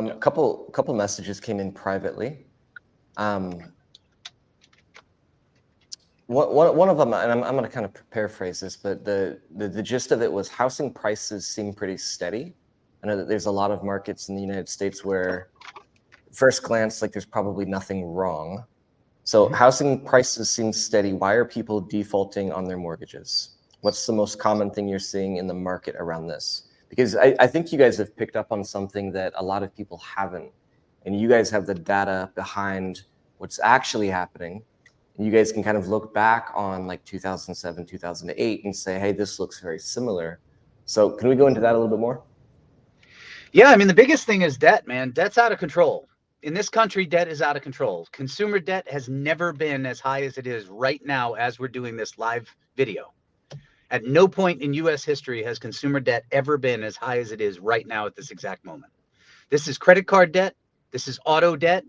Yeah. Couple messages came in privately. Um, one of them, and I'm going to kind of paraphrase this, but the gist of it was housing prices seem pretty steady. I know that there's a lot of markets in the United States where, first glance, like there's probably nothing wrong. So housing prices seem steady. Why are people defaulting on their mortgages? What's the most common thing you're seeing in the market around this? Because I think you guys have picked up on something that a lot of people haven't. And you guys have the data behind what's actually happening. And you guys can kind of look back on like 2007, 2008 and say, hey, this looks very similar. So can we go into that a little bit more? Yeah, I mean, the biggest thing is debt, man. Debt's out of control. In this country, debt is out of control. Consumer debt has never been as high as it is right now as we're doing this live video. At no point in US history has consumer debt ever been as high as it is right now at this exact moment. This is credit card debt. This is auto debt.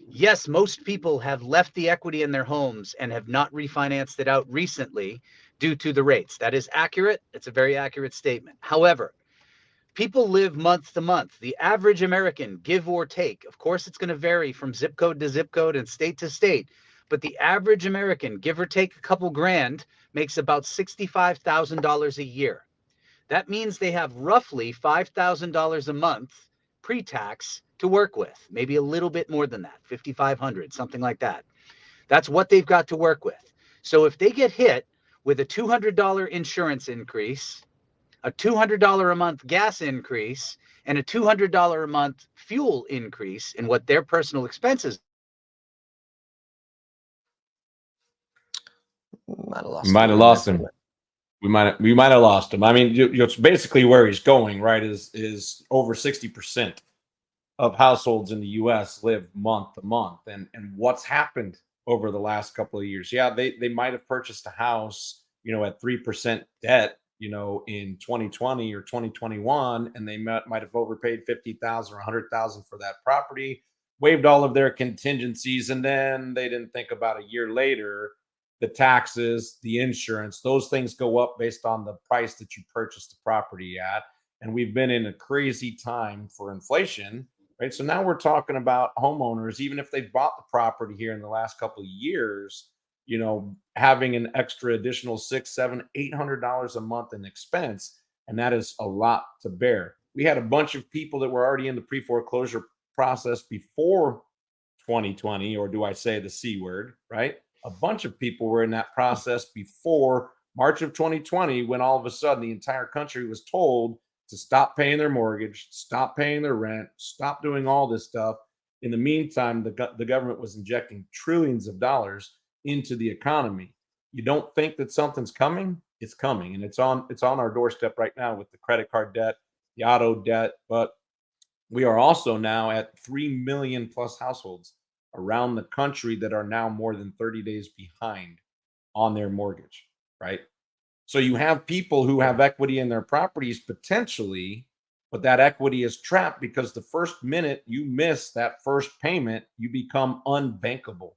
Yes, most people have left the equity in their homes and have not refinanced it out recently due to the rates. That is accurate. It's a very accurate statement. However, people live month to month. The average American, give or take, of course, it's going to vary from zip code to zip code and state to state, but the average American, give or take a couple grand, makes about $65,000 a year. That means they have roughly $5,000 a month pre-tax to work with, maybe a little bit more than that, 5,500, something like that. That's what they've got to work with. So if they get hit with a $200 insurance increase, a $200 a month gas increase, and a $200 a month fuel increase in what their personal expenses Might have We lost might him have again there lost for a him. minute. We might have lost him. I mean, it's basically where he's going, right? Is over 60% of households in the U.S. live month to month, and what's happened over the last couple of years? Yeah, they might have purchased a house, at 3% debt, in 2020 or 2021, and they might have overpaid 50,000 or 100,000 for that property, waived all of their contingencies, and then they didn't think about a year later the taxes, the insurance, those things go up based on the price that you purchased the property at. And we've been in a crazy time for inflation, right? So now we're talking about homeowners, even if they bought the property here in the last couple of years, having an extra additional six, seven, $800 a month in expense. And that is a lot to bear. We had a bunch of people that were already in the pre-foreclosure process before 2020, or do I say the C word, right? A bunch of people were in that process before March of 2020, when all of a sudden the entire country was told to stop paying their mortgage, stop paying their rent, stop doing all this stuff. In the meantime, the government was injecting trillions of dollars into the economy. You don't think that something's coming? It's coming, and it's on our doorstep right now with the credit card debt, the auto debt, but we are also now at 3 million plus households around the country that are now more than 30 days behind on their mortgage, right? So you have people who have equity in their properties potentially, but that equity is trapped because the first minute you miss that first payment, you become unbankable.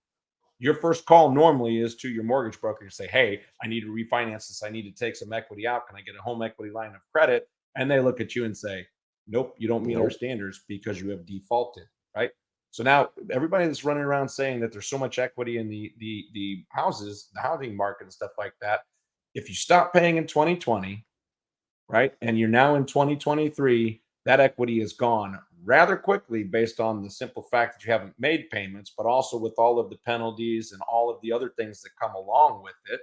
Your first call normally is to your mortgage broker to say, hey, I need to refinance this. I need to take some equity out. Can I get a home equity line of credit? And they look at you and say, nope, you don't meet our Nope. standards because you have defaulted, right? So now everybody that's running around saying that there's so much equity in the houses, the housing market and stuff like that, if you stop paying in 2020, right? And you're now in 2023, that equity is gone rather quickly based on the simple fact that you haven't made payments, but also with all of the penalties and all of the other things that come along with it.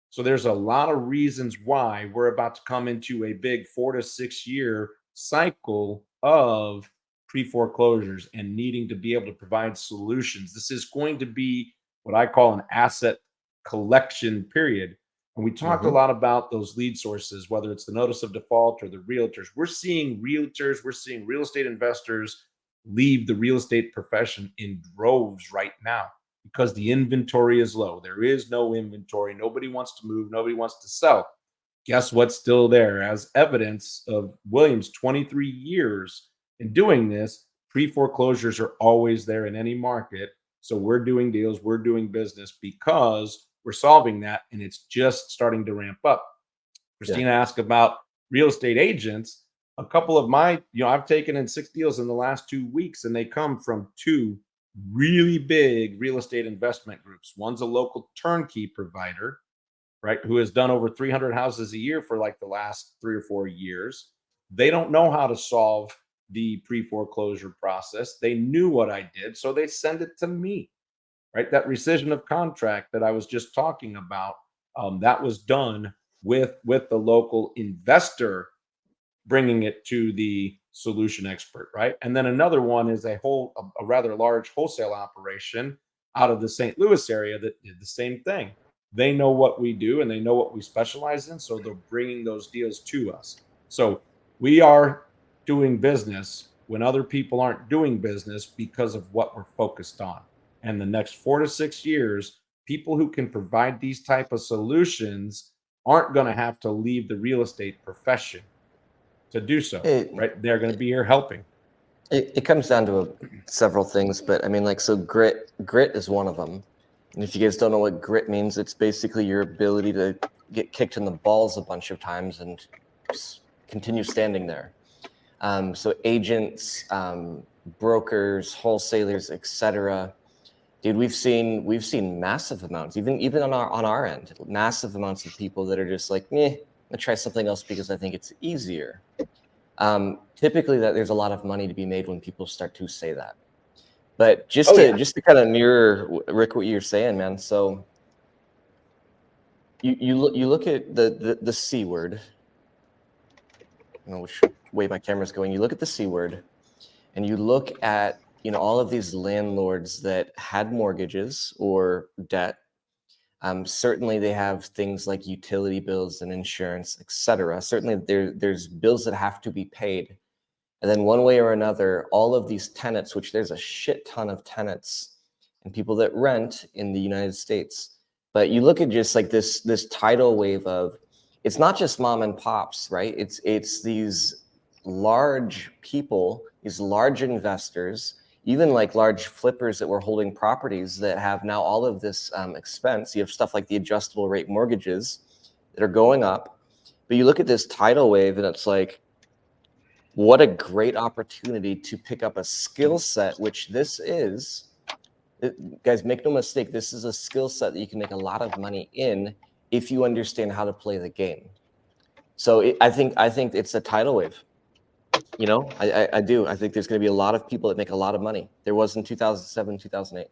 So there's a lot of reasons why we're about to come into a big 4 to 6 year cycle of pre foreclosures and needing to be able to provide solutions. This is going to be what I call an asset collection period. And we talked a Mm-hmm. lot about those lead sources, whether it's the notice of default or the realtors. We're seeing real estate investors leave the real estate profession in droves right now because the inventory is low. There is no inventory. Nobody wants to move. Nobody wants to sell. Guess what's still there? As evidence of Williams' 23 years in doing this, pre foreclosures are always there in any market. So we're doing deals, we're doing business because we're solving that, and it's just starting to ramp up. Yeah. Christina asked about real estate agents. a couple of my, I've taken in 6 deals in the last 2 weeks, and they come from 2 really big real estate investment groups. One's a local turnkey provider, right, who has done over 300 houses a year for like the last 3 or 4 years. They don't know how to solve the pre-foreclosure process. They knew what I did, so they send it to me, right? That rescission of contract that I was just talking about, that was done with the local investor bringing it to the solution expert, right? And then another one is a rather large wholesale operation out of the St. Louis area that did the same thing. They know what we do and they know what we specialize in, so they're bringing those deals to us. So we are doing business when other people aren't doing business because of what we're focused on. And the next 4 to 6 years, people who can provide these type of solutions aren't going to have to leave the real estate profession to do so, It, right? They're going to be here helping. it comes down to several things, but I mean, like, so grit is one of them. And if you guys don't know what grit means, it's basically your ability to get kicked in the balls a bunch of times and continue standing there. So agents, brokers, wholesalers, etc. Dude, we've seen massive amounts, even on our end, massive amounts of people that are just like, I'm gonna try something else because I think it's easier. Typically, that there's a lot of money to be made when people start to say that. But just to kind of mirror, Rick, what you're saying, man. So you look at the C word. I don't know which way my camera's going. You look at the C word, and you look at all of these landlords that had mortgages or debt. Certainly, they have things like utility bills and insurance, etc. Certainly, there's bills that have to be paid. And then one way or another, all of these tenants, which there's a shit ton of tenants and people that rent in the United States. But you look at just like this tidal wave of, it's not just mom and pops, right? It's these large people, these large investors, even like large flippers that were holding properties that have now all of this expense. You have stuff like the adjustable rate mortgages that are going up. But you look at this tidal wave and it's like, what a great opportunity to pick up a skill set, which this is. Guys, make no mistake, this is a skill set that you can make a lot of money in if you understand how to play the game. So I think it's a tidal wave. I do. I think there's going to be a lot of people that make a lot of money. There was in 2007, 2008.